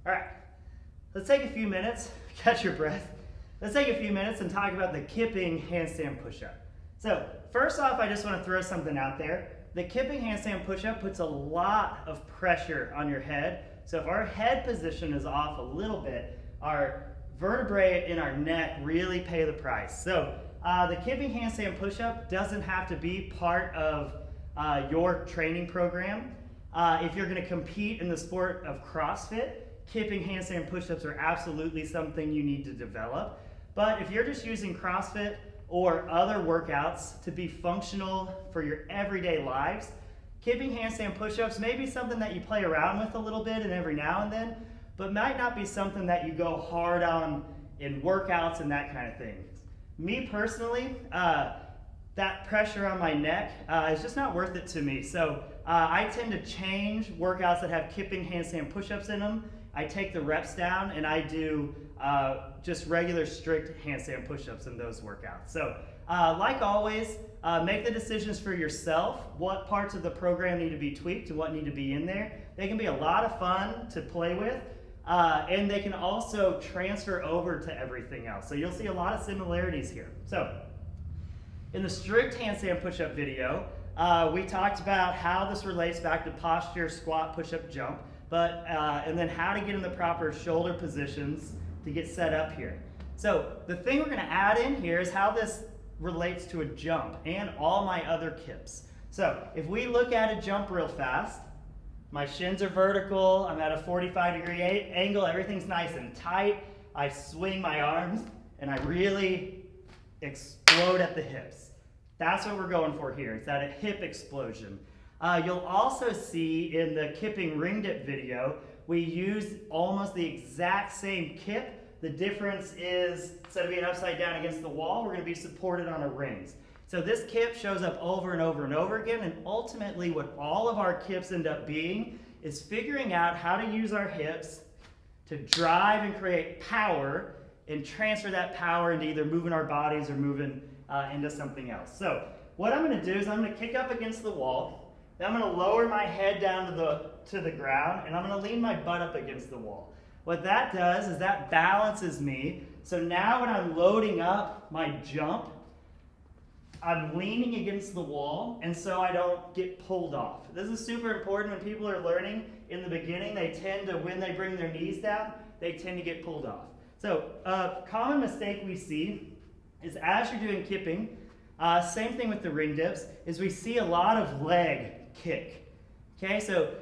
All right, let's take a few minutes, catch your breath. Let's take a few minutes and talk about the kipping handstand push-up. So first off, I just want to throw something out there. The kipping handstand push-up puts a lot of pressure on your head. So if our head position is off a little bit, our vertebrae in our neck really pay the price. So the kipping handstand push-up doesn't have to be part of your training program. If you're going to compete in the sport of CrossFit, kipping handstand push-ups are absolutely something you need to develop. But if you're just using CrossFit or other workouts to be functional for your everyday lives, kipping handstand push-ups may be something that you play around with a little bit and every now and then, but might not be something that you go hard on in workouts and that kind of thing. Me personally, that pressure on my neck is just not worth it to me. So I tend to change workouts that have kipping handstand push-ups in them. I take the reps down and I do just regular strict handstand push-ups in those workouts. So like always, make the decisions for yourself. What parts of the program need to be tweaked and what need to be in there. They can be a lot of fun to play with, and they can also transfer over to everything else. So you'll see a lot of similarities here. So in the strict handstand push-up video, we talked about how this relates back to posture, squat, push-up, jump, and then how to get in the proper shoulder positions to get set up here. So the thing we're going to add in here is how this relates to a jump and all my other kips. So if we look at a jump real fast, my shins are vertical, I'm at a 45-degree angle, everything's nice and tight, I swing my arms, and I really explode at the hips. That's what we're going for here. It's at a hip explosion. You'll also see in the kipping ring dip video, we use almost the exact same kip. The difference is, instead of being upside down against the wall, we're going to be supported on our rings. So this kip shows up over and over and over again, and ultimately what all of our kips end up being is figuring out how to use our hips to drive and create power and transfer that power into either moving our bodies or moving into something else. So what I'm going to do is I'm going to kick up against the wall, then I'm going to lower my head down to the ground, and I'm going to lean my butt up against the wall. What that does is that balances me, so now when I'm loading up my jump, I'm leaning against the wall, and so I don't get pulled off. This is super important when people are learning in the beginning. They tend to, when they bring their knees down, they tend to get pulled off. So a common mistake we see is as you're doing kipping, same thing with the ring dips, is we see a lot of leg kick. Okay, so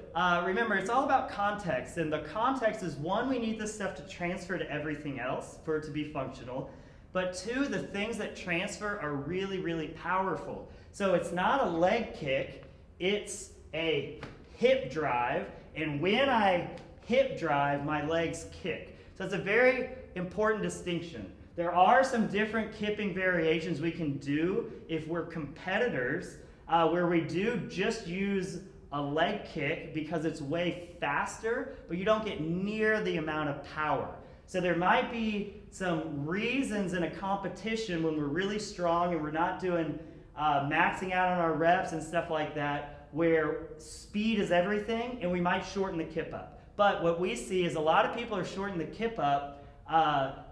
remember, it's all about context, and the context is, one, we need this stuff to transfer to everything else for it to be functional, but two, the things that transfer are really, really powerful. So it's not a leg kick, it's a hip drive, and when I hip drive, my legs kick. So it's a very important distinction. There are some different kipping variations we can do if we're competitors, where we do just use a leg kick because it's way faster, but you don't get near the amount of power. So there might be some reasons in a competition when we're really strong and we're not doing maxing out on our reps and stuff like that, where speed is everything, and we might shorten the kip up. But what we see is a lot of people are shortening the kip up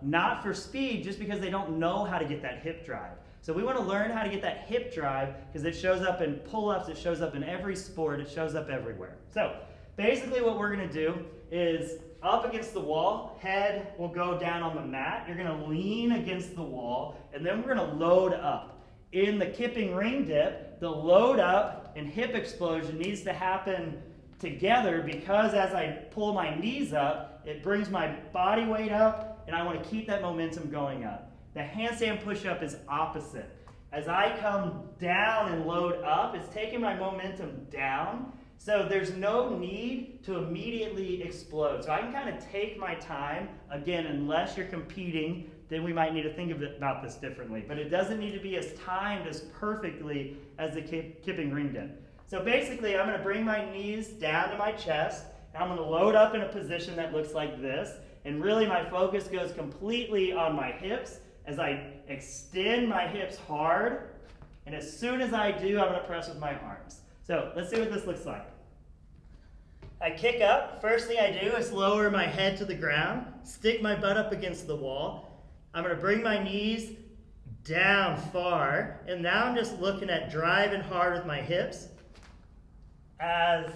not for speed, just because they don't know how to get that hip drive. So we want to learn how to get that hip drive because it shows up in pull-ups, it shows up in every sport, it shows up everywhere. So basically what we're going to do is up against the wall, head will go down on the mat, you're going to lean against the wall, and then we're going to load up. In the kipping ring dip, the load up and hip explosion needs to happen together because as I pull my knees up, it brings my body weight up, and I want to keep that momentum going up. The handstand push-up is opposite. As I come down and load up, it's taking my momentum down, so there's no need to immediately explode. So I can kind of take my time. Again, unless you're competing, then we might need to think about this differently. But it doesn't need to be as timed as perfectly as the kipping ring dip. So basically, I'm going to bring my knees down to my chest, and I'm going to load up in a position that looks like this. And really, my focus goes completely on my hips as I extend my hips hard, and as soon as I do, I'm going to press with my arms. So let's see what this looks like. I kick up. First thing I do is lower my head to the ground, stick my butt up against the wall. I'm gonna bring my knees down far, and now I'm just looking at driving hard with my hips as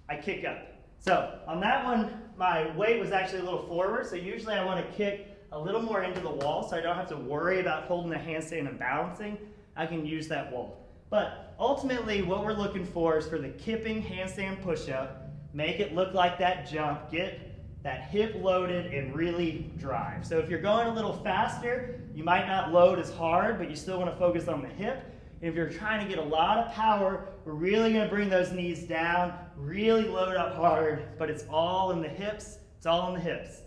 I kick up. So on that one, my weight was actually a little forward, so usually I want to kick a little more into the wall so I don't have to worry about holding the handstand and balancing. I can use that wall. But ultimately what we're looking for is for the kipping handstand push-up, make it look like that jump, get that hip loaded and really drive. So if you're going a little faster, you might not load as hard, but you still want to focus on the hip. And if you're trying to get a lot of power, we're really going to bring those knees down, really load up hard, but it's all in the hips. It's all in the hips.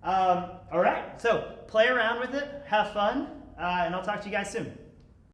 All right, so play around with it, have fun, and I'll talk to you guys soon.